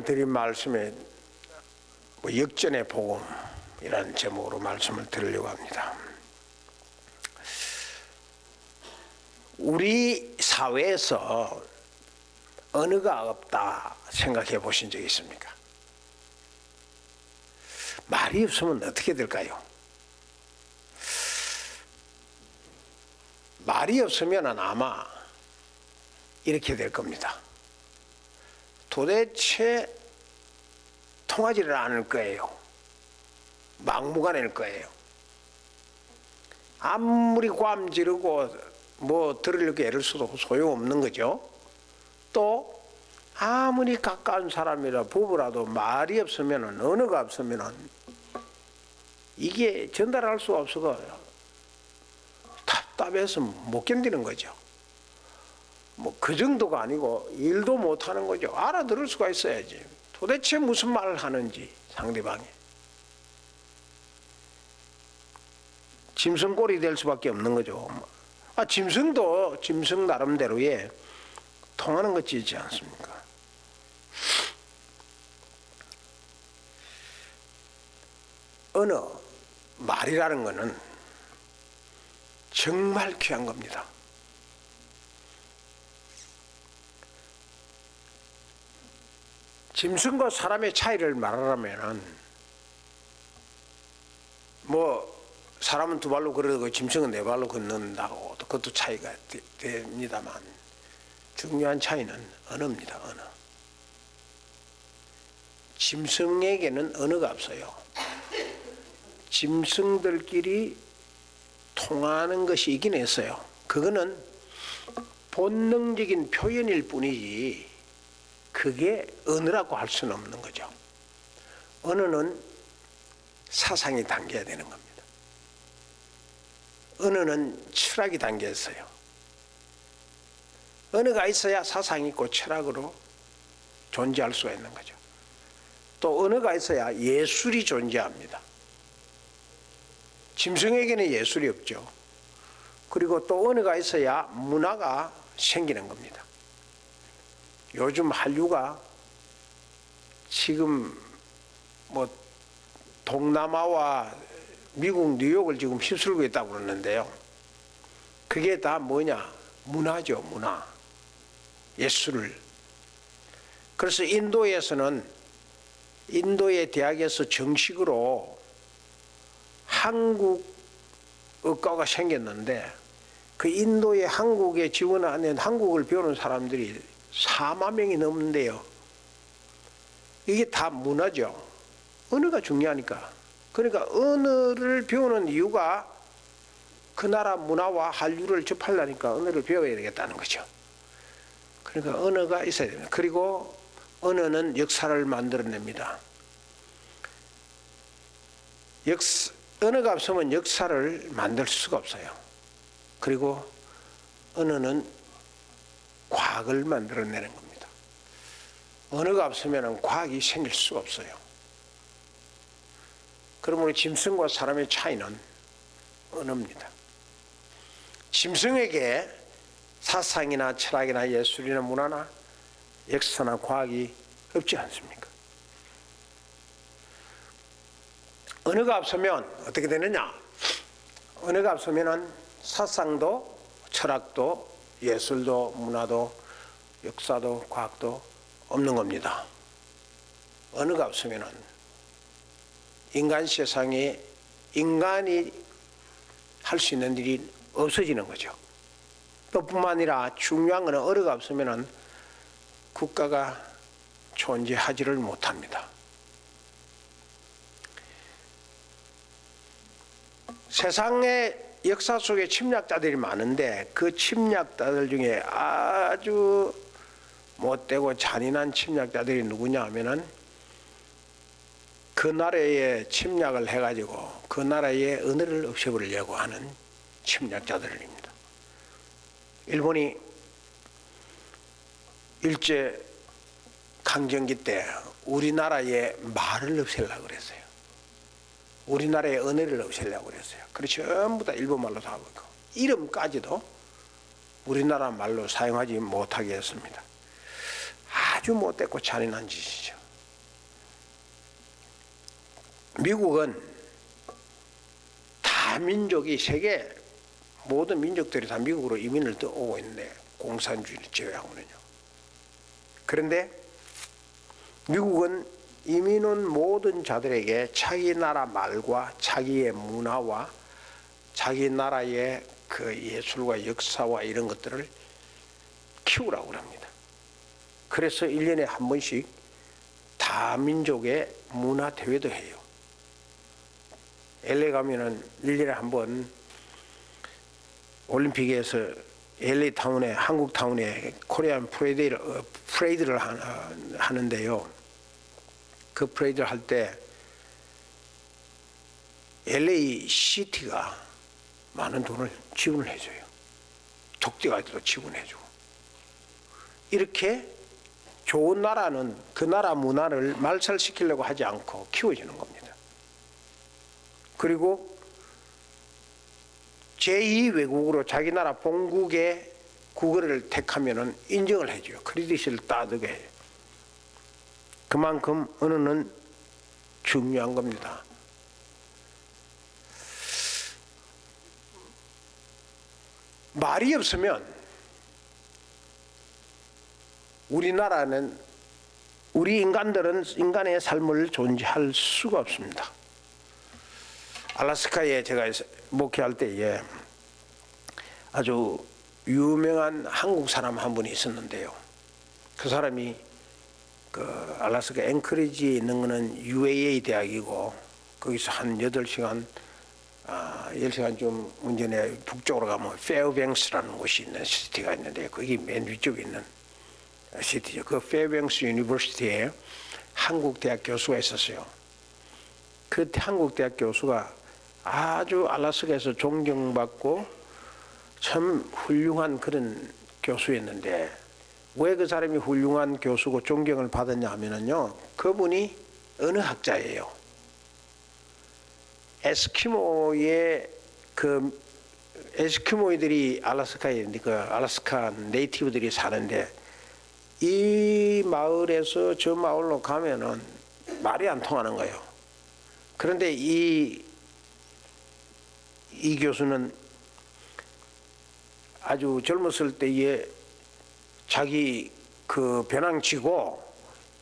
드린 말씀에 역전의 복음이라는 제목으로 말씀을 드리려고 합니다. 우리 사회에서 언어가 없다 생각해 보신 적 있습니까? 말이 없으면 어떻게 될까요? 말이 없으면 아마 이렇게 될 겁니다. 도대체 통하지를 않을 거예요. 막무가내일 거예요. 아무리 꽐 지르고 들으려고 애를 써도 소용없는 거죠. 또 아무리 가까운 사람이라 부부라도 말이 없으면, 언어가 없으면 이게 전달할 수가 없어서 답답해서 못 견디는 거죠. 그 정도가 아니고 일도 못하는 거죠. 알아들을 수가 있어야지. 도대체 무슨 말을 하는지 상대방이. 짐승꼴이 될 수밖에 없는 거죠. 짐승도 짐승 나름대로의 통하는 것이 있지 않습니까? 언어, 말이라는 것은 정말 귀한 겁니다. 짐승과 사람의 차이를 말하라면 사람은 두 발로 걸어도 짐승은 네 발로 걷는다고 그것도 차이가 됩니다만 중요한 차이는 언어입니다. 언어. 짐승에게는 언어가 없어요. 짐승들끼리 통하는 것이 있긴 했어요. 그거는 본능적인 표현일 뿐이지 그게 언어라고 할 수는 없는 거죠. 언어는 사상이 담겨야 되는 겁니다. 언어는 철학이 담겨 있어요. 언어가 있어야 사상이 있고 철학으로 존재할 수가 있는 거죠. 또 언어가 있어야 예술이 존재합니다. 짐승에게는 예술이 없죠. 그리고 또 언어가 있어야 문화가 생기는 겁니다. 요즘 한류가 지금 동남아와 미국 뉴욕을 지금 휩쓸고 있다고 그러는데요. 그게 다 뭐냐? 문화죠, 문화. 예술. 그래서 인도에서는 인도의 대학에서 정식으로 한국어과가 생겼는데 그 인도의 한국에 지원하는 한국을 배우는 사람들이 4만 명이 넘는데요. 이게 다 문화죠. 언어가 중요하니까. 그러니까 언어를 배우는 이유가 그 나라 문화와 한류를 접하려니까 언어를 배워야 되겠다는 거죠. 그러니까 언어가 있어야 됩니다. 그리고 언어는 역사를 만들어냅니다. 언어가 없으면 역사를 만들 수가 없어요. 그리고 언어는 과학을 만들어내는 겁니다. 언어가 없으면 과학이 생길 수가 없어요. 그러므로 짐승과 사람의 차이는 언어입니다. 짐승에게 사상이나 철학이나 예술이나 문화나 역사나 과학이 없지 않습니까? 언어가 없으면 어떻게 되느냐? 언어가 없으면 사상도 철학도 예술도 문화도 역사도 과학도 없는 겁니다. 언어가 없으면 인간 세상에 인간이 할 수 있는 일이 없어지는 거죠. 또 뿐만 아니라 중요한 것은 언어가 없으면 국가가 존재하지를 못합니다. 세상에 역사 속에 침략자들이 많은데 그 침략자들 중에 아주 못되고 잔인한 침략자들이 누구냐 하면은 그 나라에 침략을 해가지고 그 나라의 언어를 없애버리려고 하는 침략자들입니다. 일본이 일제 강점기 때 우리나라의 말을 없애려고 그랬어요. 우리나라의 언어를 없애려고 그랬어요. 그래서 전부 다 일본말로 다 하고 이름까지도 우리나라 말로 사용하지 못하게 했습니다. 아주 못됐고 잔인한 짓이죠. 미국은 다 민족이 세계 모든 민족들이 다 미국으로 이민을 오고 있는데 공산주의를 제외하고는요. 그런데 미국은 이민 온 모든 자들에게 자기 나라 말과 자기의 문화와 자기 나라의 그 예술과 역사와 이런 것들을 키우라고 합니다. 그래서 1년에 한 번씩 다민족의 문화 대회도 해요. LA 가면은 1년에 한 번 올림픽에서 LA 타운에 한국 타운에 코리안 프레이드를 하는데요. 그 프레이드를 할 때 LA 시티가 많은 돈을 지원을 해줘요. 독재가들도 지원해주고. 이렇게 좋은 나라는 그 나라 문화를 말살시키려고 하지 않고 키워주는 겁니다. 그리고 제2외국으로 자기 나라 본국의 국어를 택하면은 인정을 해줘요. 크레딧을 따두게 해요. 그만큼 언어는 중요한 겁니다. 말이 없으면 우리나라는 우리 인간들은 인간의 삶을 존재할 수가 없습니다. 알래스카에 제가 목회할 때에 아주 유명한 한국 사람 한 분이 있었는데요. 그 사람이 그 알래스카 앵커리지에 있는 거는 UAA 대학이고 거기서 한 8시간 10시간 좀 운전해 북쪽으로 가면 페어뱅스라는 곳이 있는 시티가 있는데 거기 맨 위쪽에 있는 시티죠. 그 페어뱅스 유니버시티에 한국 대학 교수가 있었어요. 그 한국 대학 교수가 아주 알래스카에서 존경받고 참 훌륭한 그런 교수였는데 왜 그 사람이 훌륭한 교수고 존경을 받았냐 하면은요, 그분이 언어학자예요. 에스키모의 그 에스키모이들이 알래스카에 그 알래스카 네이티브들이 사는데 이 마을에서 저 마을로 가면은 말이 안 통하는 거예요. 그런데 이 교수는 아주 젊었을 때에 자기 그 배낭치고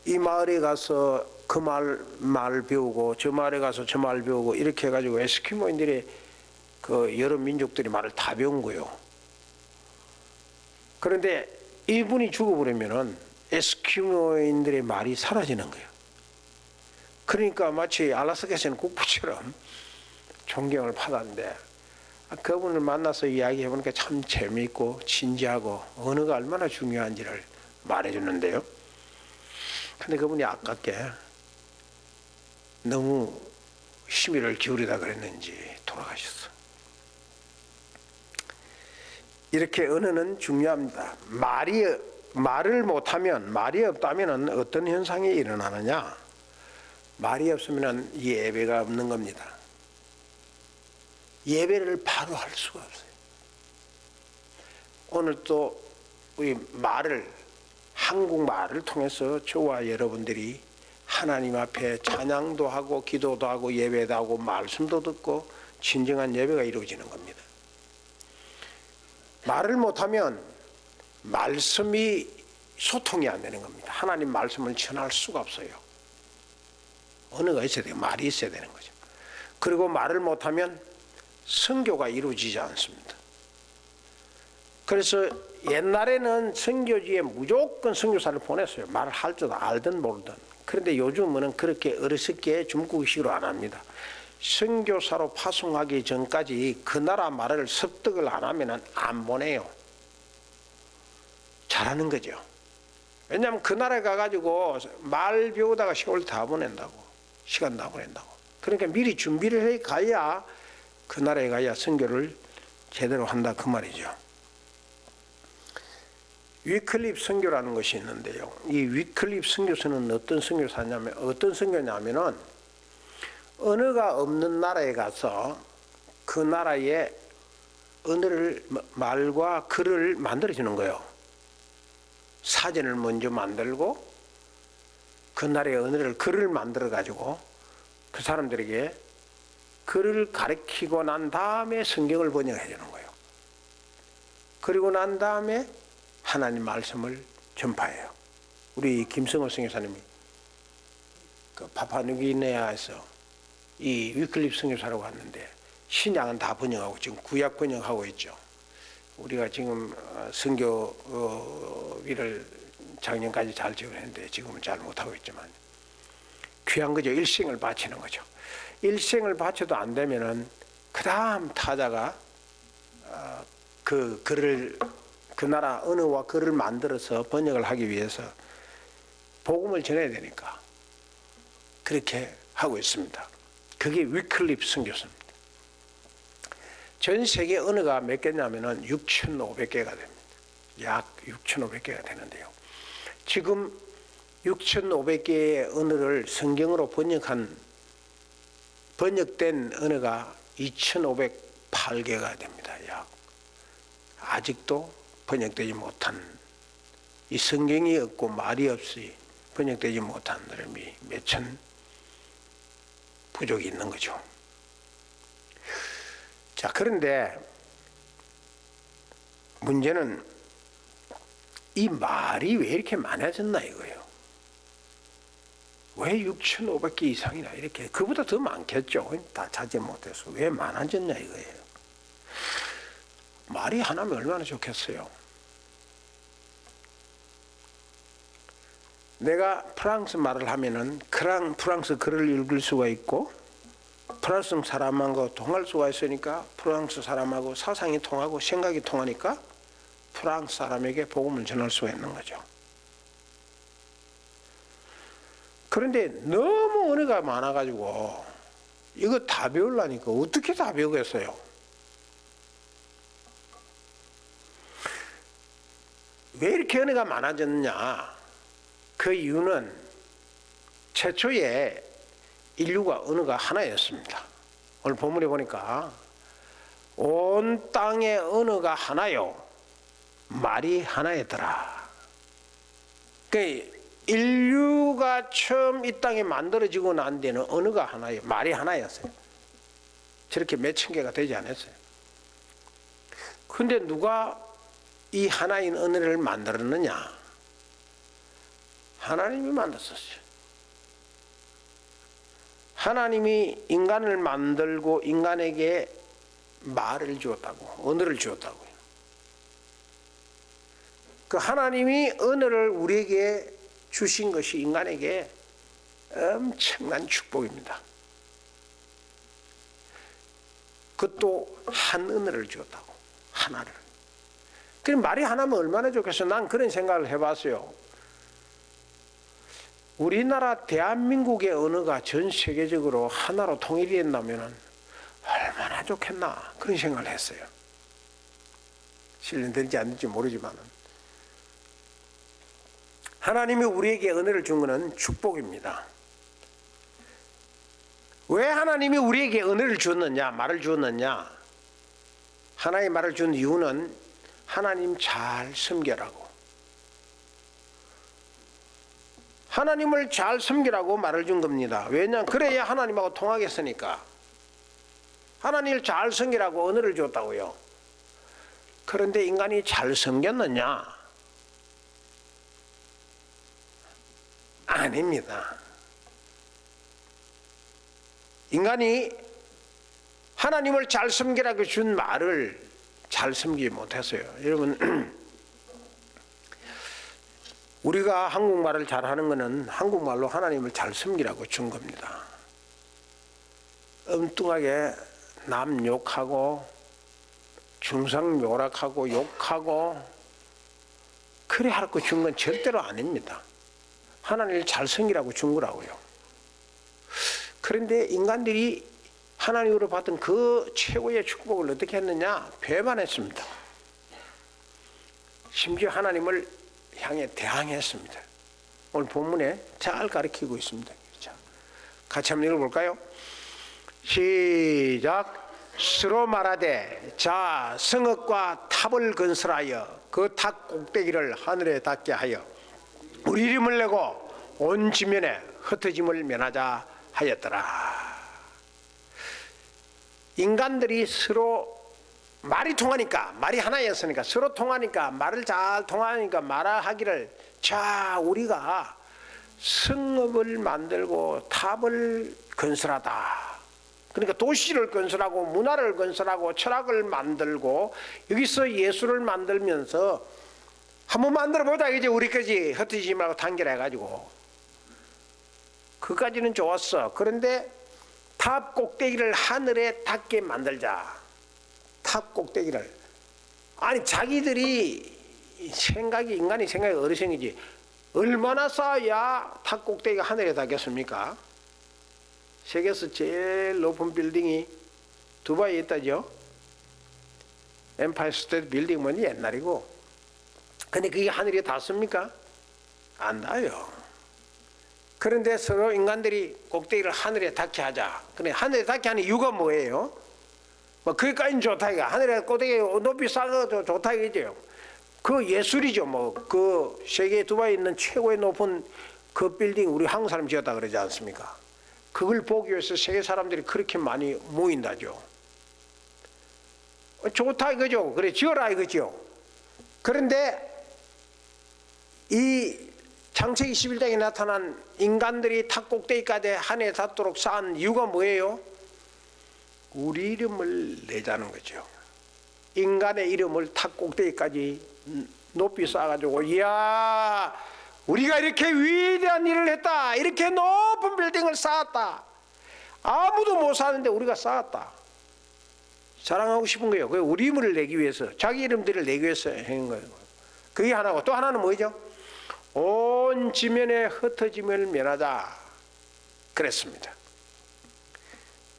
이 마을에 가서 그 말 배우고 저 마을에 가서 저 말 배우고 이렇게 해가지고 에스키모인들의 그 여러 민족들이 말을 다 배운 거예요. 그런데 이분이 죽어버리면은 에스키모인들의 말이 사라지는 거예요. 그러니까 마치 알래스카에서는 국부처럼 존경을 받았는데 그분을 만나서 이야기해보니까 참 재미있고 진지하고 언어가 얼마나 중요한지를 말해주는데요. 근데 그분이 아깝게 너무 심의를 기울이다 그랬는지 돌아가셨어. 이렇게 언어는 중요합니다. 말을 못하면, 말이 없다면 어떤 현상이 일어나느냐? 말이 없으면 예배가 없는 겁니다. 예배를 바로 할 수가 없어요. 오늘 또 우리 한국말을 통해서 저와 여러분들이 하나님 앞에 찬양도 하고 기도도 하고 예배도 하고 말씀도 듣고 진정한 예배가 이루어지는 겁니다. 말을 못하면 말씀이 소통이 안 되는 겁니다. 하나님 말씀을 전할 수가 없어요. 언어가 있어야 돼요. 말이 있어야 되는 거죠. 그리고 말을 못하면 선교가 이루어지지 않습니다. 그래서 옛날에는 선교지에 무조건 선교사를 보냈어요. 말을 할 줄 알든 모르든. 그런데 요즘은 그렇게 어리석게 중국식으로 안 합니다. 선교사로 파송하기 전까지 그 나라 말을 습득을 안 하면 안 보내요. 잘하는 거죠. 왜냐하면 그 나라에 가가지고 말 배우다가 세월 다 보낸다고. 시간 다 보낸다고. 그러니까 미리 준비를 해 가야 그 나라에 가야 선교를 제대로 한다 그 말이죠. 위클립 선교라는 것이 있는데요. 이 위클립 선교사는 어떤 선교냐면은 언어가 없는 나라에 가서 그 나라의 언어를 말과 글을 만들어 주는 거예요. 사전을 먼저 만들고 그 나라의 언어를 글을 만들어 가지고 그 그 사람들에게 글을 가르치고 난 다음에 성경을 번역해 주는 거예요. 그리고 난 다음에 하나님 말씀을 전파해요. 우리 김성호 선교사님이 그 파푸아뉴기니아에서 이 위클립 선교사라고 하는데 신약은 다 번역하고 지금 구약 번역하고 있죠. 우리가 지금 선교비를 작년까지 잘 지원했는데 지금은 잘 못하고 있지만 귀한 거죠. 일생을 바치는 거죠. 일생을 바쳐도 안 되면은 그 다음 타자가 그 글을 그 나라 언어와 글을 만들어서 번역을 하기 위해서 복음을 전해야 되니까 그렇게 하고 있습니다. 그게 위클립 선교사입니다. 전 세계 언어가 몇 개냐면은 6,500개가 됩니다. 약 6,500개가 되는데요. 지금 6,500개의 언어를 성경으로 번역된 언어가 2,508개가 됩니다. 약 아직도 번역되지 못한 이 성경이 없고 말이 없이 번역되지 못한 사람이 몇천 부족이 있는 거죠. 자, 그런데 문제는 이 말이 왜 이렇게 많아졌나 이거예요. 왜 6,500개 이상이나 이렇게, 그보다 더 많겠죠. 다 자제 못해서 왜 많아졌냐 이거예요. 말이 하나면 얼마나 좋겠어요. 내가 프랑스 말을 하면은 프랑스 글을 읽을 수가 있고 프랑스 사람하고 통할 수가 있으니까 프랑스 사람하고 사상이 통하고 생각이 통하니까 프랑스 사람에게 복음을 전할 수가 있는 거죠. 그런데 너무 언어가 많아가지고 이거 다 배우려니까 어떻게 다 배우겠어요? 왜 이렇게 언어가 많아졌느냐? 그 이유는 최초에 인류가 언어가 하나였습니다. 오늘 본문에 보니까 온 땅의 언어가 하나요, 말이 하나였더라. 그러니까 인류가 처음 이 땅에 만들어지고 난 데는 언어가 하나예요, 말이 하나였어요. 저렇게 몇천 개가 되지 않았어요. 그런데 누가 이 하나인 언어를 만들었느냐? 하나님이 만들었어요. 하나님이 인간을 만들고 인간에게 말을 주었다고, 언어를 주었다고요. 그 하나님이 언어를 우리에게 주신 것이 인간에게 엄청난 축복입니다. 그것도 한 언어를 주었다고, 하나를. 그럼 말이 하나면 얼마나 좋겠어. 난 그런 생각을 해봤어요. 우리나라 대한민국의 언어가 전 세계적으로 하나로 통일이 된다면 얼마나 좋겠나, 그런 생각을 했어요. 실현될지 안 될지 모르지만 하나님이 우리에게 언어를 준 것은 축복입니다. 왜 하나님이 우리에게 언어를 주었느냐, 말을 주었느냐? 하나의 말을 준 이유는 하나님 잘 섬기라고, 하나님을 잘 섬기라고 말을 준 겁니다. 왜냐? 그래야 하나님하고 통하겠으니까. 하나님을 잘 섬기라고 언어를 줬다고요. 그런데 인간이 잘 섬겼느냐? 아닙니다. 인간이 하나님을 잘 섬기라고 준 말을 잘 섬기지 못했어요. 여러분, 우리가 한국말을 잘하는 것은 한국말로 하나님을 잘 섬기라고 준 겁니다. 엉뚱하게 남 욕하고 중상묘락하고 욕하고 그래 하라고 준 건 절대로 아닙니다. 하나님을 잘 섬기라고 준 거라고요. 그런데 인간들이 하나님으로 받은 그 최고의 축복을 어떻게 했느냐? 배반했습니다. 심지어 하나님을 향해 대항했습니다. 오늘 본문에 잘 가르치고 있습니다. 자, 같이 한번 읽어볼까요? 시작. 서로 말하되 자 성읍과 탑을 건설하여 그 탑 꼭대기를 하늘에 닿게 하여 우리 이름을 내고 온 지면에 흩어짐을 면하자 하였더라. 인간들이 서로 말이 통하니까, 말이 하나였으니까, 서로 통하니까, 말을 잘 통하니까 말하기를, 자, 우리가 성읍을 만들고 탑을 건설하다. 그러니까 도시를 건설하고 문화를 건설하고 철학을 만들고 여기서 예술을 만들면서 한번 만들어보자. 이제 우리까지 흩어지지 말고 단결해가지고. 그까지는 좋았어. 그런데 탑 꼭대기를 하늘에 닿게 만들자. 탑 꼭대기를. 아니 자기들이 생각이, 인간이 생각이 어리석이지. 얼마나 쌓아야 탑 꼭대기가 하늘에 닿겠습니까? 세계에서 제일 높은 빌딩이 두바이에 있다죠. 엠파이어 스테이트 빌딩은 옛날이고. 근데 그게 하늘에 닿습니까? 안 닿아요. 그런데 서로 인간들이 꼭대기를 하늘에 닿게 하자. 근데 하늘에 닿게 하는 이유가 뭐예요? 뭐 그기까지는 좋다 이가. 하늘에 꼭대기 높이 쌓아도 좋다 이거죠. 그 예술이죠. 뭐 그 세계 두바이에 있는 최고의 높은 그 빌딩 우리 한국 사람 지었다 그러지 않습니까? 그걸 보기 위해서 세계 사람들이 그렇게 많이 모인다죠. 좋다 이거죠. 그래 지어라 이거죠. 그런데 이 창세기 11장에 나타난 인간들이 탑 꼭대기까지 하늘에 닿도록 쌓은 이유가 뭐예요? 우리 이름을 내자는 거죠. 인간의 이름을 탑 꼭대기까지 높이 쌓아가지고, 이야, 우리가 이렇게 위대한 일을 했다. 이렇게 높은 빌딩을 쌓았다. 아무도 못 사는데 우리가 쌓았다. 자랑하고 싶은 거예요. 그게 우리 이름을 내기 위해서, 자기 이름들을 내기 위해서 하는 거예요. 그게 하나고, 또 하나는 뭐죠? 온 지면에 흩어짐을 면하자 그랬습니다.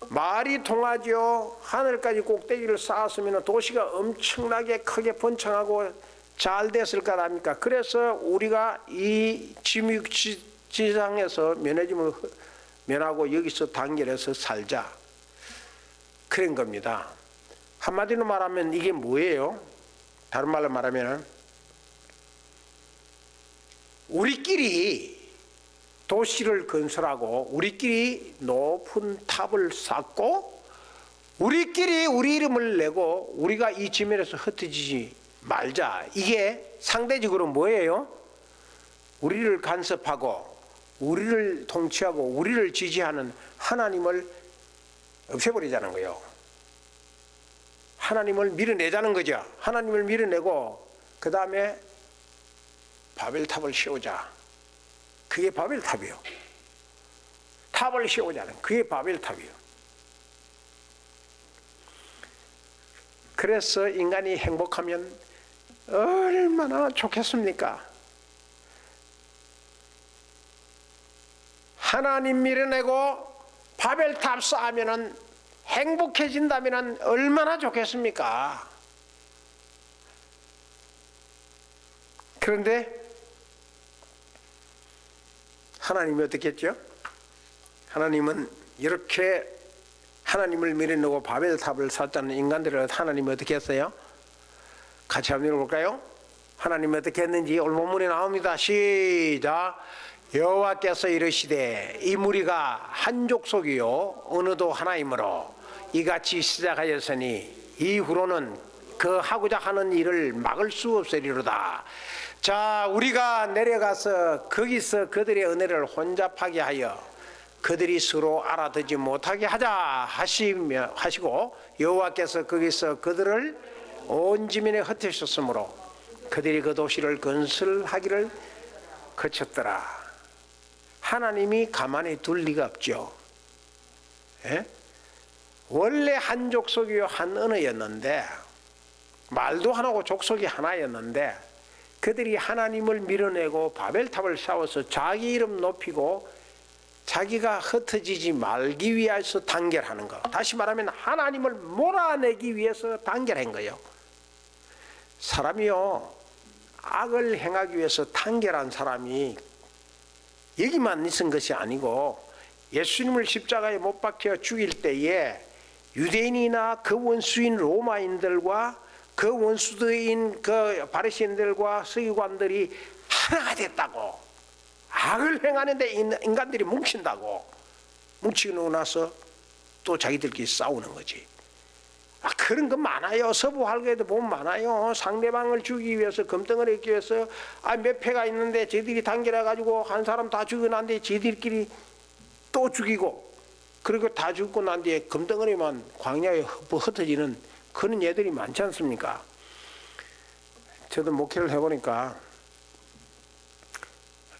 말이 통하죠. 하늘까지 꼭대기를 쌓았으면 도시가 엄청나게 크게 번창하고 잘 됐을 것 아닙니까? 그래서 우리가 이 지상에서 면해짐을 면하고 여기서 단결해서 살자 그런 겁니다. 한마디로 말하면 이게 뭐예요? 다른 말로 말하면 우리끼리 도시를 건설하고 우리끼리 높은 탑을 쌓고 우리끼리 우리 이름을 내고 우리가 이 지면에서 흩어지지 말자. 이게 상대적으로 뭐예요? 우리를 간섭하고 우리를 통치하고 우리를 지지하는 하나님을 없애버리자는 거예요. 하나님을 밀어내자는 거죠. 하나님을 밀어내고 그 다음에 바벨탑을 씌우자. 그게 바벨탑이요. 탑을 씌우자는 그게 바벨탑이요. 그래서 인간이 행복하면 얼마나 좋겠습니까? 하나님 밀어내고 바벨탑 쌓으면 행복해진다면 얼마나 좋겠습니까? 그런데 하나님이 어떻게 했죠? 하나님은 이렇게 하나님을 밀어내고 바벨탑을 쌓자는 인간들을 하나님이 어떻게 했어요? 같이 한번 읽어볼까요? 하나님이 어떻게 했는지 오늘 본문에 나옵니다. 시작. 여호와께서 이르시되 이 무리가 한 족속이요 어느도 하나이므로 이같이 시작하였으니 이후로는 그 하고자 하는 일을 막을 수 없으리로다. 자, 우리가 내려가서 거기서 그들의 은혜를 혼잡하게 하여 그들이 서로 알아듣지 못하게 하자 하시고 여호와께서 거기서 그들을 온 지면에 흩으셨으므로 그들이 그 도시를 건설하기를 그쳤더라. 하나님이 가만히 둘 리가 없죠. 예? 원래 한 족속이요 한 언어였는데 말도 하나고 족속이 하나였는데 그들이 하나님을 밀어내고 바벨탑을 세워서 자기 이름 높이고 자기가 흩어지지 말기 위해서 단결하는 거. 다시 말하면 하나님을 몰아내기 위해서 단결한 거예요. 사람이요 악을 행하기 위해서 단결한 사람이 여기만 있은 것이 아니고 예수님을 십자가에 못 박혀 죽일 때에 유대인이나 그 원수인 로마인들과 그 원수들인 그 바리새인들과 서기관들이 하나가 됐다고. 악을 행하는데 인간들이 뭉친다고. 뭉치고 나서 또 자기들끼리 싸우는 거지. 그런 거 많아요. 서부활거에도 보면 많아요. 상대방을 죽이기 위해서, 금덩어리 얻기 위해서 몇 패가 있는데 저희들이 단결해 가지고 한 사람 다 죽이고 난 뒤에 저희들끼리 또 죽이고, 그리고 다 죽고 난 뒤에 금덩어리만 광야에 흩어지는 그런 애들이 많지 않습니까? 저도 목회를 해보니까,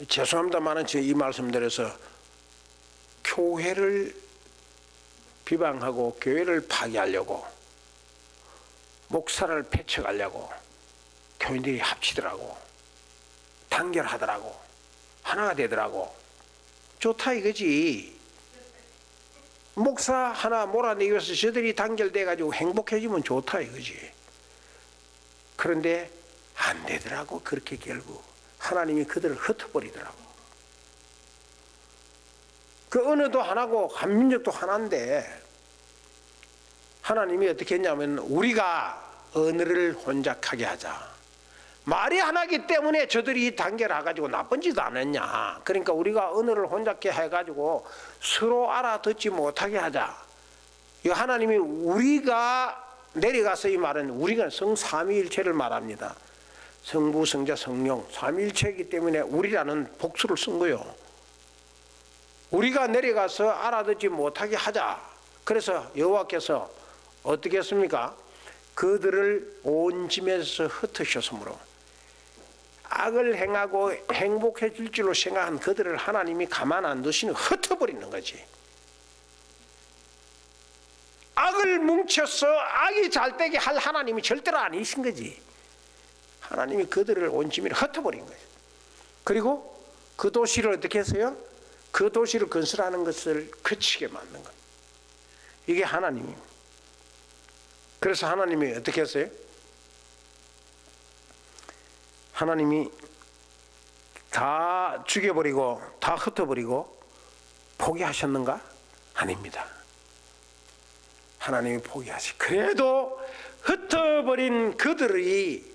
죄송합니다만 제가 이 말씀드려서 교회를 비방하고 교회를 파괴하려고, 목사를 패쳐가려고 교인들이 합치더라고. 단결하더라고. 하나가 되더라고. 좋다 이거지. 목사 하나 몰아내기 위해서 저들이 단결돼 가지고 행복해지면 좋다 이거지. 그런데 안 되더라고. 그렇게 결국 하나님이 그들을 흩어버리더라고. 그 언어도 하나고 한민족도 하나인데, 하나님이 어떻게 했냐면 우리가 언어를 혼잡하게 하자. 말이 하나기 때문에 저들이 단결해가지고 나쁜 짓 안 했냐. 그러니까 우리가 언어를 혼잡게 해가지고 서로 알아듣지 못하게 하자. 이 하나님이 우리가 내려가서, 이 말은 우리가 성삼위일체를 말합니다. 성부, 성자, 성령 삼위일체이기 때문에 우리라는 복수를 쓴 거요. 우리가 내려가서 알아듣지 못하게 하자. 그래서 여호와께서 어떻게 했습니까? 그들을 온 짐에서 흩으셨으므로 악을 행하고 행복해질 줄로 생각한 그들을 하나님이 가만 안 두시는, 흩어버리는 거지. 악을 뭉쳐서 악이 잘되게 할 하나님이 절대로 아니신 거지. 하나님이 그들을 온 짐에 흩어버린 거예요. 그리고 그 도시를 어떻게 했어요? 그 도시를 건설하는 것을 그치게 만든 겁니다. 이게 하나님입니다. 그래서 하나님이 어떻게 했어요? 하나님이 다 죽여버리고 다 흩어버리고 포기하셨는가? 아닙니다. 하나님이 포기하시. 그래도 흩어버린 그들이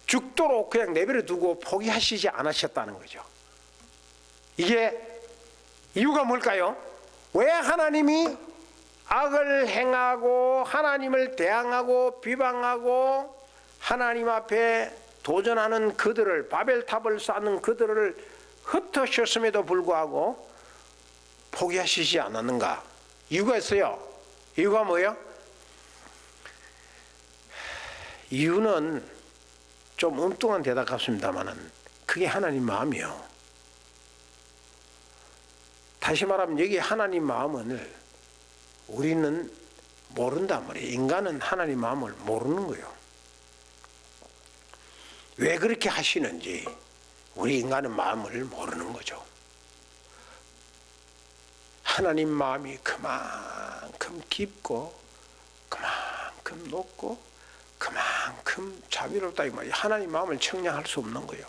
죽도록 그냥 내버려 두고 포기하시지 않으셨다는 거죠. 이게 이유가 뭘까요? 왜 하나님이 악을 행하고 하나님을 대항하고 비방하고 하나님 앞에 도전하는 그들을, 바벨탑을 쌓는 그들을 흩으셨음에도 불구하고 포기하시지 않았는가? 이유가 있어요. 이유가 뭐예요? 이유는 좀 엉뚱한 대답 같습니다만 그게 하나님 마음이요. 다시 말하면 여기 하나님 마음을 우리는 모른단 말이에요. 인간은 하나님 마음을 모르는 거예요. 왜 그렇게 하시는지 우리 인간은 마음을 모르는 거죠. 하나님 마음이 그만큼 깊고 그만큼 높고 그만큼 자비롭다 이 말이에요. 하나님 마음을 청량할 수 없는 거예요.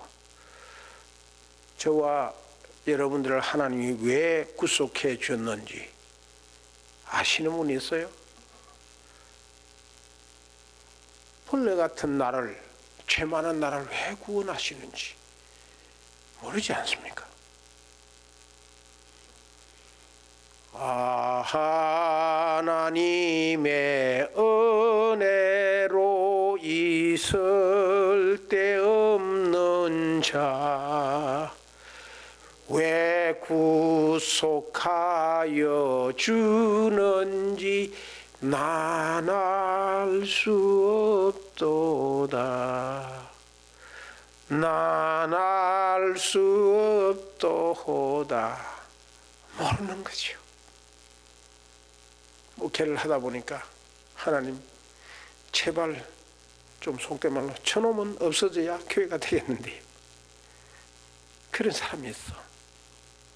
저와 여러분들을 하나님이 왜 구속해 주었는지 아시는 분이 있어요? 벌레 같은 나를, 죄 많은 나를 왜 구원하시는지 모르지 않습니까? 하나님의 은혜로 있을 데 없는 자 왜 구속하여 주는지 난 알 수 없도다. 난 알 수 없도다. 모르는 거죠. 목회를 하다 보니까 하나님 제발 좀 속된 말로 저놈은 없어져야 교회가 되겠는데 그런 사람이 있어.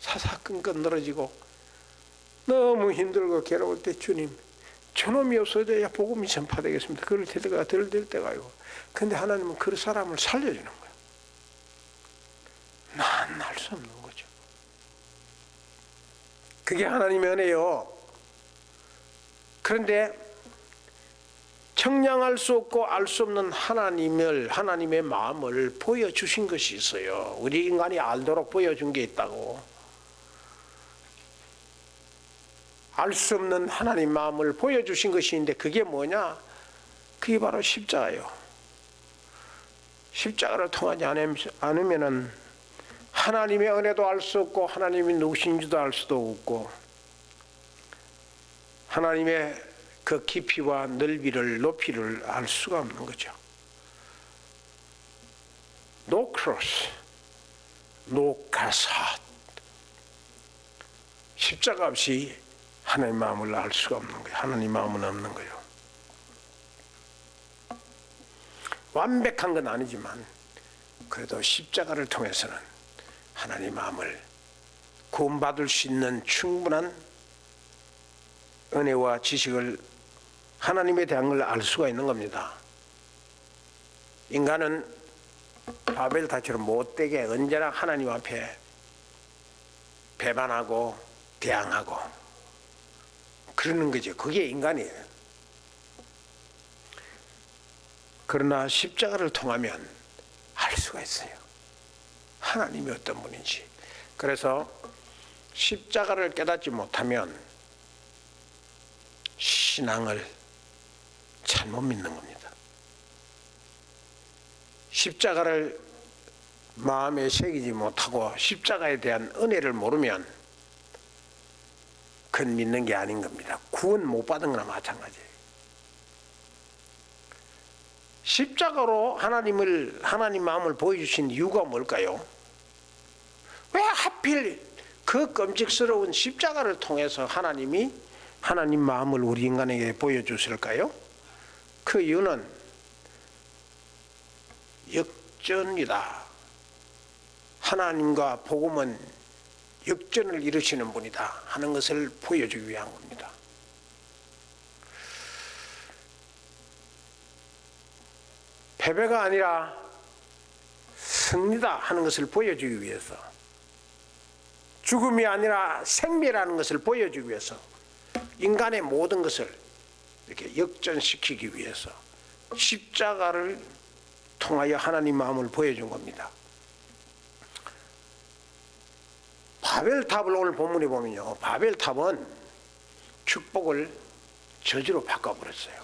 사사건건 늘어지고 너무 힘들고 괴로울 때 주님 저놈이 없어져야 복음이 전파되겠습니다. 그럴 때가 덜 될 때가 있고 근데 하나님은 그 사람을 살려주는 거예요. 난 알 수 없는 거죠. 그게 하나님의 은혜요. 그런데 청량할 수 없고 알 수 없는 하나님의 마음을 보여주신 것이 있어요. 우리 인간이 알도록 보여준 게 있다고. 알 수 없는 하나님 마음을 보여주신 것이 있는데 그게 뭐냐? 그게 바로 십자가예요. 십자가를 통하지 않으면은 하나님의 은혜도 알 수 없고 하나님이 누구신지도 알 수도 없고 하나님의 그 깊이와 넓이를 높이를 알 수가 없는 거죠. No cross, no 가사. 십자가 없이 하나님 마음을 알 수가 없는 거예요. 하나님 마음은 없는 거예요. 완벽한 건 아니지만 그래도 십자가를 통해서는 하나님 마음을 구원받을 수 있는 충분한 은혜와 지식을 하나님에 대한 걸 알 수가 있는 겁니다. 인간은 바벨탑처럼 못되게 언제나 하나님 앞에 배반하고 대항하고 그러는 거죠. 그게 인간이에요. 그러나 십자가를 통하면 알 수가 있어요. 하나님이 어떤 분인지. 그래서 십자가를 깨닫지 못하면 신앙을 잘못 믿는 겁니다. 십자가를 마음에 새기지 못하고 십자가에 대한 은혜를 모르면 그건 믿는 게 아닌 겁니다. 구원 못 받은 거나 마찬가지예요. 십자가로 하나님 마음을 보여주신 이유가 뭘까요? 왜 하필 그 끔찍스러운 십자가를 통해서 하나님이 하나님 마음을 우리 인간에게 보여주실까요? 그 이유는 역전이다. 하나님과 복음은 역전을 이루시는 분이다 하는 것을 보여주기 위한 겁니다. 패배가 아니라 승리다 하는 것을 보여주기 위해서, 죽음이 아니라 생명이라는 것을 보여주기 위해서, 인간의 모든 것을 이렇게 역전시키기 위해서 십자가를 통하여 하나님 마음을 보여준 겁니다. 바벨탑을 오늘 본문에 보면요, 바벨탑은 축복을 저주로 바꿔버렸어요.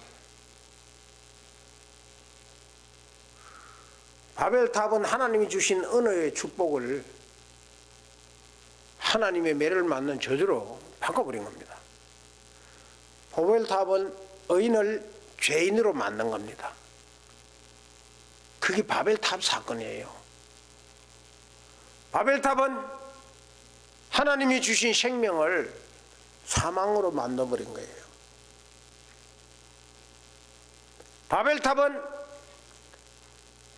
바벨탑은 하나님이 주신 은혜의 축복을 하나님의 매를 맞는 저주로 바꿔버린 겁니다. 바벨탑은 의인을 죄인으로 만든 겁니다. 그게 바벨탑 사건이에요. 바벨탑은 하나님이 주신 생명을 사망으로 만들어버린 거예요. 바벨탑은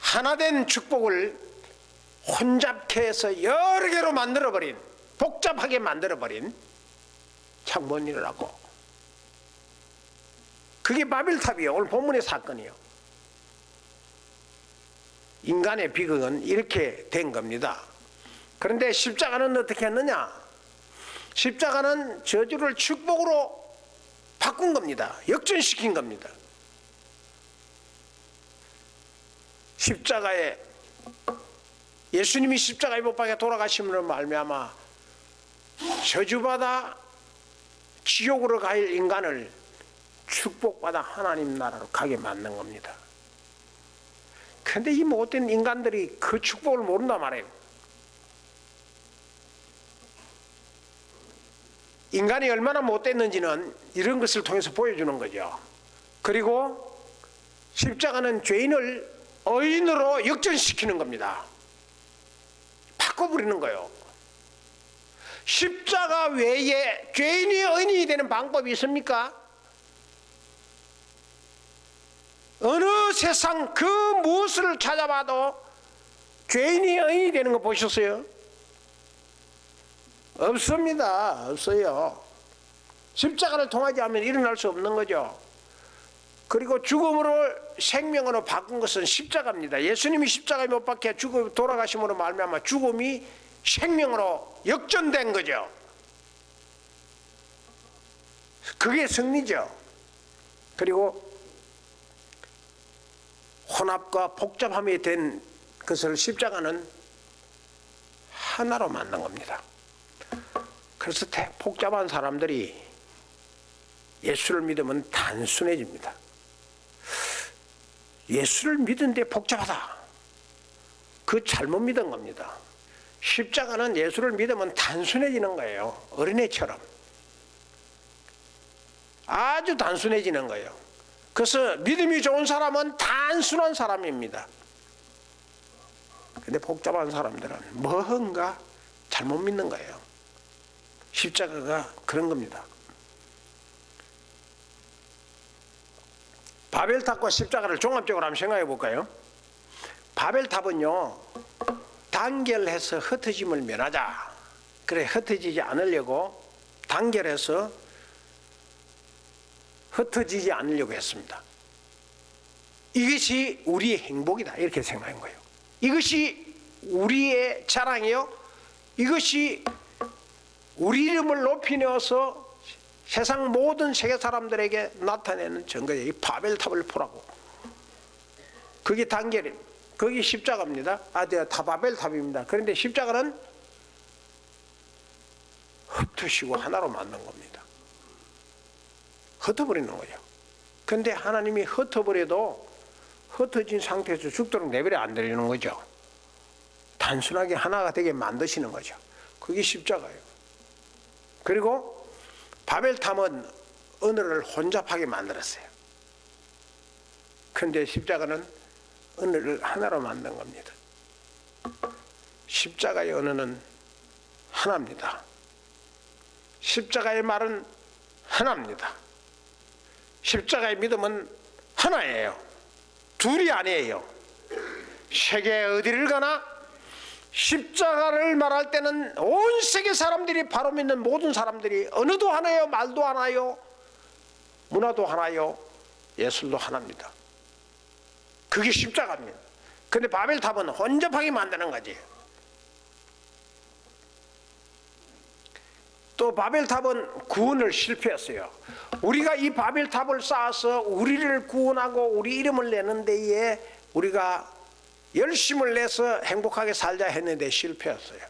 하나된 축복을 혼잡케 해서 여러 개로 만들어버린, 복잡하게 만들어버린 참 뭔 일이라고. 그게 바벨탑이에요. 오늘 본문의 사건이에요. 인간의 비극은 이렇게 된 겁니다. 그런데 십자가는 어떻게 했느냐? 십자가는 저주를 축복으로 바꾼 겁니다. 역전시킨 겁니다. 십자가에 예수님이 십자가에 못 박혀 돌아가심으로 말미암아 저주받아 지옥으로 갈 인간을 축복받아 하나님 나라로 가게 만든 겁니다. 그런데 이 못된 인간들이 그 축복을 모른단 말이에요. 인간이 얼마나 못됐는지는 이런 것을 통해서 보여주는 거죠. 그리고 십자가는 죄인을 의인으로 역전시키는 겁니다. 바꿔버리는 거예요. 십자가 외에 죄인이 의인이 되는 방법이 있습니까? 어느 세상 그 무엇을 찾아봐도 죄인이 의인이 되는 거 보셨어요? 없습니다. 없어요. 십자가를 통하지 않으면 일어날 수 없는 거죠. 그리고 죽음으로 생명으로 바꾼 것은 십자가입니다. 예수님이 십자가에 못 박혀 돌아가심으로 말미암아 죽음이 생명으로 역전된 거죠. 그게 승리죠. 그리고 혼합과 복잡함이 된 것을 십자가는 하나로 만든 겁니다. 그래서 복잡한 사람들이 예수를 믿으면 단순해집니다. 예수를 믿은데 복잡하다. 그 잘못 믿은 겁니다. 십자가는 예수를 믿으면 단순해지는 거예요. 어린애처럼. 아주 단순해지는 거예요. 그래서 믿음이 좋은 사람은 단순한 사람입니다. 근데 복잡한 사람들은 뭔가 잘못 믿는 거예요. 십자가가 그런 겁니다. 바벨탑과 십자가를 종합적으로 한번 생각해 볼까요? 바벨탑은요, 단결해서 흩어짐을 면하자. 그래, 흩어지지 않으려고 단결해서 흩어지지 않으려고 했습니다. 이것이 우리의 행복이다, 이렇게 생각한 거예요. 이것이 우리의 자랑이요, 이것이 우리 이름을 높이 내어서 세상 모든 세계 사람들에게 나타내는 증거예요. 이 바벨탑을 보라고. 그게 단결이, 거기 십자가입니다. 다 바벨탑입니다. 그런데 십자가는 흩으시고 하나로 만든 겁니다. 흩어버리는 거죠. 그런데 하나님이 흩어버려도 흩어진 상태에서 죽도록 내버려 안 두는 거죠. 단순하게 하나가 되게 만드시는 거죠. 그게 십자가예요. 그리고 바벨탑은 언어를 혼잡하게 만들었어요. 그런데 십자가는 언어를 하나로 만든 겁니다. 십자가의 언어는 하나입니다. 십자가의 말은 하나입니다. 십자가의 믿음은 하나예요. 둘이 아니에요. 세계 어디를 가나 십자가를 말할 때는 온 세계 사람들이 바로 믿는 모든 사람들이 언어도 하나요, 말도 하나요, 문화도 하나요, 예술도 하나입니다. 그게 십자가입니다. 그런데 바벨탑은 혼잡하게 만드는 거지. 또 바벨탑은 구원을 실패했어요. 우리가 이 바벨탑을 쌓아서 우리를 구원하고 우리 이름을 내는 데에 우리가 열심을 내서 행복하게 살자 했는데 실패했어요.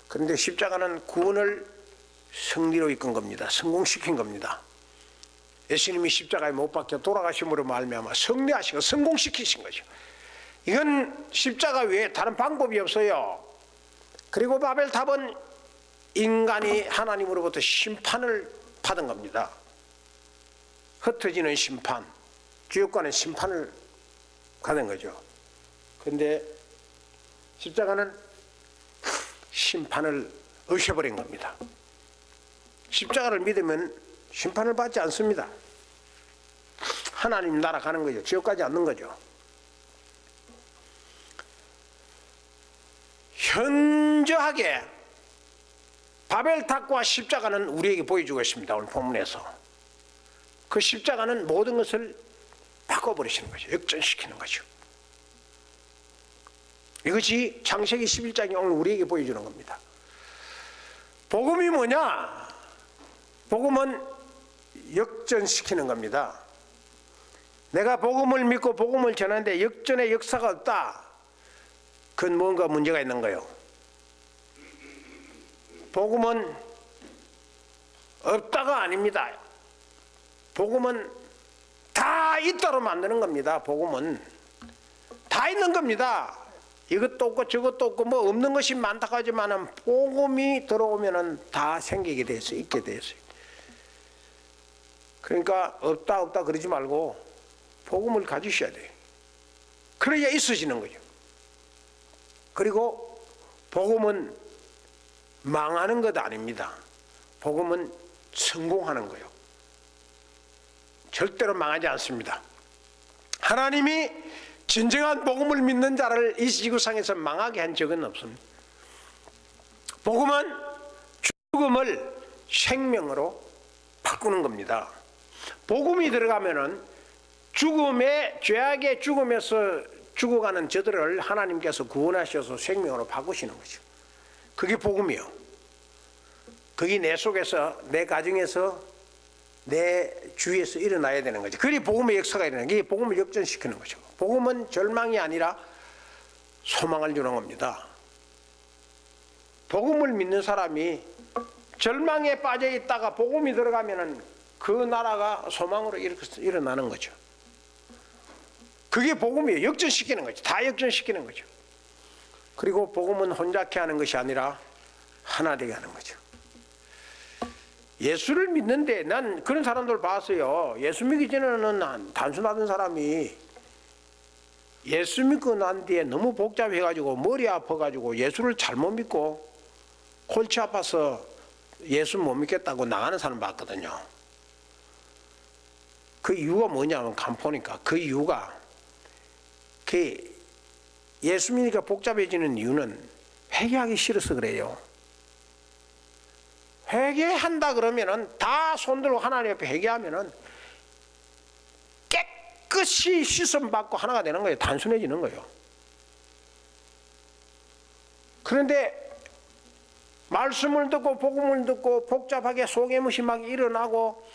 그런데 십자가는 구원을 승리로 이끈 겁니다. 성공시킨 겁니다. 예수님이 십자가에 못 박혀 돌아가심으로 말미암아 승리하시고 성공시키신 거죠. 이건 십자가 외에 다른 방법이 없어요. 그리고 바벨탑은 인간이 하나님으로부터 심판을 받은 겁니다. 흩어지는 심판, 지옥과는 심판을 받은 거죠. 그런데 십자가는 심판을 없애버린 겁니다. 십자가를 믿으면 심판을 받지 않습니다. 하나님 나라 가는 거죠. 지옥 가지 않는 거죠. 현저하게 바벨탑과 십자가는 우리에게 보여주고 있습니다. 오늘 본문에서. 그 십자가는 모든 것을 바꿔버리시는 거죠. 역전시키는 거죠. 이것이 창세기 11장이 오늘 우리에게 보여주는 겁니다. 복음이 뭐냐? 복음은 역전시키는 겁니다. 내가 복음을 믿고 복음을 전하는데 역전의 역사가 없다. 그건 뭔가 문제가 있는 거예요. 복음은 없다가 아닙니다. 복음은 다 있다로 만드는 겁니다. 복음은 다 있는 겁니다. 이것도 없고 저것도 없고 뭐 없는 것이 많다고 하지만은 복음이 들어오면은 다 생기게 돼서 있게 돼서요. 그러니까 없다 그러지 말고 복음을 가지셔야 돼요. 그래야 있어지는 거죠. 그리고 복음은 망하는 것 아닙니다. 복음은 성공하는 거예요. 절대로 망하지 않습니다. 하나님이 진정한 복음을 믿는 자를 이 지구상에서 망하게 한 적은 없습니다. 복음은 죽음을 생명으로 바꾸는 겁니다. 복음이 들어가면은 죽음의 죄악의 죽음에서 죽어가는 저들을 하나님께서 구원하셔서 생명으로 바꾸시는 거죠. 그게 복음이요. 그게 내 속에서, 내 가정에서, 내 주위에서 일어나야 되는 거죠. 그게 복음의 역사가 일어나는 게 복음을 역전시키는 거죠. 복음은 절망이 아니라 소망을 주는 겁니다. 복음을 믿는 사람이 절망에 빠져 있다가 복음이 들어가면은 그 나라가 소망으로 이렇게 일어나는 거죠. 그게 복음이에요. 역전시키는 거죠. 다 역전시키는 거죠. 그리고 복음은 혼자케 하는 것이 아니라 하나 되게 하는 거죠. 예수를 믿는데 난 그런 사람들 봤어요. 예수 믿기 전에는 단순하던 사람이 예수 믿고 난 뒤에 너무 복잡해가지고 머리 아파가지고 예수를 잘못 믿고 골치 아파서 예수 못 믿겠다고 나가는 사람 봤거든요. 그 이유가 뭐냐면 보니까 그 이유가 예수 믿으니까 복잡해지는 이유는 회개하기 싫어서 그래요. 회개한다 그러면은 다 손들고 하나님 앞에 회개하면은 깨끗이 씻음 받고 하나가 되는 거예요. 단순해지는 거예요. 그런데 말씀을 듣고 복음을 듣고 복잡하게 속에무시 막 일어나고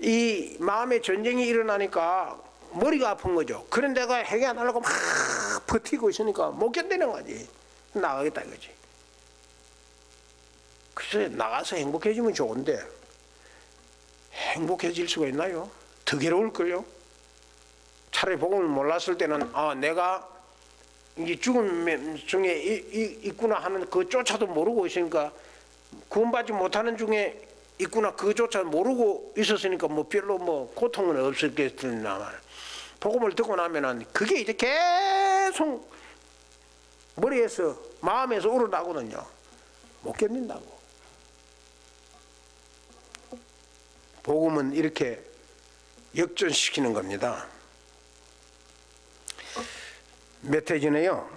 이 마음의 전쟁이 일어나니까 머리가 아픈 거죠. 그런데 내가 회개 안 하려고 막 버티고 있으니까 못 견디는 거지. 나가겠다 이거지. 그래서 나가서 행복해지면 좋은데 행복해질 수가 있나요? 더 괴로울걸요? 차라리 복음을 몰랐을 때는 내가 이게 죽음 중에 있구나 하는 그조차도 모르고 있으니까 구원받지 못하는 중에 있구나 그조차 모르고 있었으니까 뭐 별로 뭐 고통은 없었겠으나 복음을 듣고 나면은 그게 이제 계속 머리에서 마음에서 우러나거든요. 못 견딘다고. 복음은 이렇게 역전시키는 겁니다. 몇 해 전에요,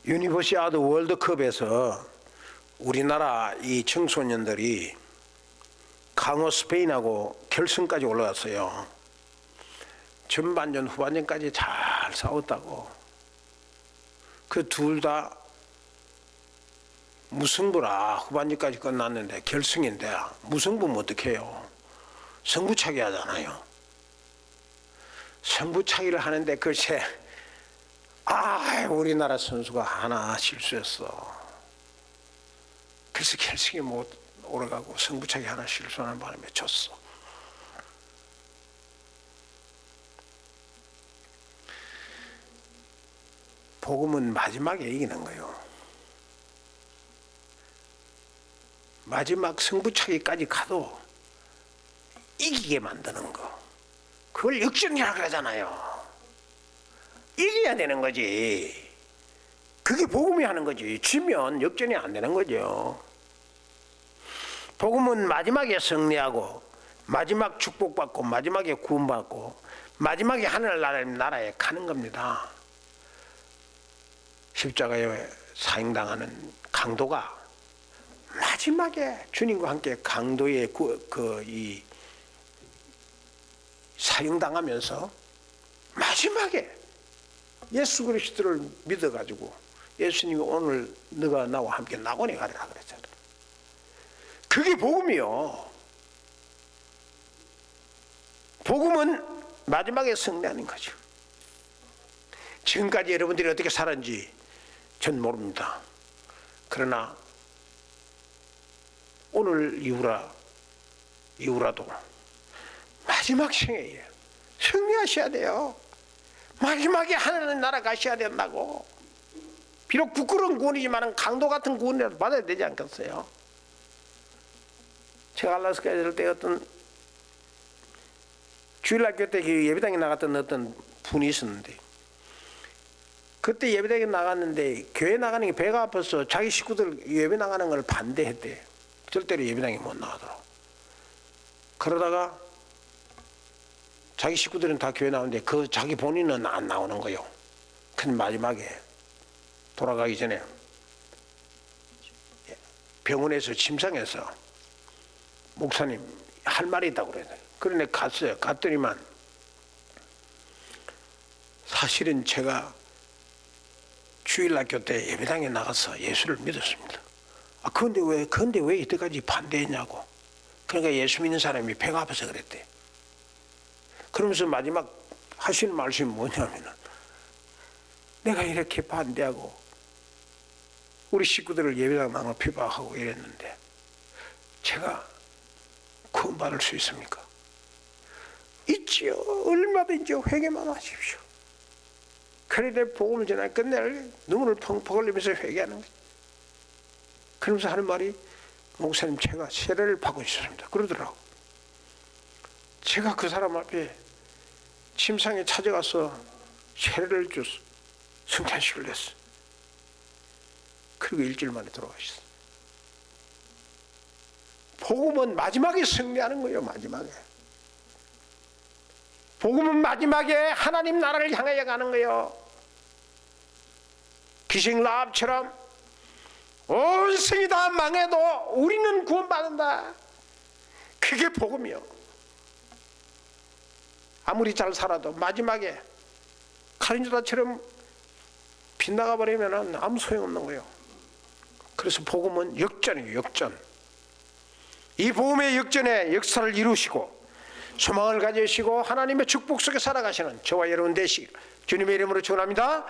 유니버시아드 월드컵에서 우리나라 이 청소년들이 강호 스페인하고 결승까지 올라갔어요. 전반전 후반전까지 잘 싸웠다고. 그 둘 다 무승부라 후반전까지 끝났는데 결승인데 무승부면 어떡해요? 승부차기 하잖아요. 승부차기를 하는데 글쎄 우리나라 선수가 하나 실수했어. 그래서 결승에 못 올라가고 승부차기 하나 실수하는 바람에 졌어. 복음은 마지막에 이기는 거예요. 마지막 승부차기까지 가도 이기게 만드는 거. 그걸 역전이라고 그러잖아요. 이겨야 되는 거지. 그게 복음이 하는 거지. 지면 역전이 안 되는 거죠. 복음은 마지막에 승리하고 마지막 축복받고 마지막에 구원받고 마지막에 하늘나라에 가는 겁니다. 십자가에 사형당하는 강도가 마지막에 주님과 함께 강도에 이 사형당하면서 마지막에 예수 그리스도를 믿어가지고 예수님이 오늘 너가 나와 함께 낙원에 가리라 그랬잖아요. 그게 복음이요. 복음은 마지막에 승리하는 거죠. 지금까지 여러분들이 어떻게 살았는지 전 모릅니다. 그러나 오늘 이후라도 마지막 생애에 승리하셔야 돼요. 마지막에 하늘은 날아가셔야 된다고. 비록 부끄러운 구원이지만 강도 같은 구원이라도 받아야 되지 않겠어요? 제가 알라스카에 있을 때 어떤 주일학교 때 예배당에 나갔던 어떤 분이 있었는데, 그때 예배당에 나갔는데 교회 나가는 게 배가 아파서 자기 식구들 예배 나가는 걸 반대했대. 절대로 예배당에 못 나가도록. 그러다가 자기 식구들은 다 교회 나오는데 자기 본인은 안 나오는 거예요. 근데 마지막에 돌아가기 전에 병원에서 침상에서 목사님 할 말이 있다고 그래요. 그런데 갔어요. 갔더니만 사실은 제가 주일학교 때 예배당에 나가서 예수를 믿었습니다. 그런데 왜 이때까지 반대했냐고. 그러니까 예수 믿는 사람이 배가 아파서 그랬대. 그러면서 마지막 하시는 말씀이 뭐냐면은, 내가 이렇게 반대하고 우리 식구들을 예배당 나가 피박하고 이랬는데 제가 그 구원받을 수 있습니까? 있지요. 얼마든지 회개만 하십시오. 그래 내 복음을 전하 끝낼 눈물을 펑펑 흘리면서 회개하는 거죠. 그러면서 하는 말이 목사님 제가 세례를 받고 있었습니다. 그러더라고. 제가 그 사람 앞에 침상에 찾아가서 세례를 줬어. 성찬식을 냈어. 그리고 일주일 만에 돌아가셨어. 복음은 마지막에 승리하는 거예요. 마지막에. 복음은 마지막에 하나님 나라를 향하여 가는 거예요. 기생 라합처럼 온 성이 다 망해도 우리는 구원받는다. 그게 복음이요. 아무리 잘 살아도 마지막에 카린주다처럼 빗나가 버리면 아무 소용없는 거예요. 그래서 복음은 역전이에요. 역전. 이 복음의 역전에 역사를 이루시고 소망을 가지시고 하나님의 축복 속에 살아가시는 저와 여러분 되시길 주님의 이름으로 축원합니다.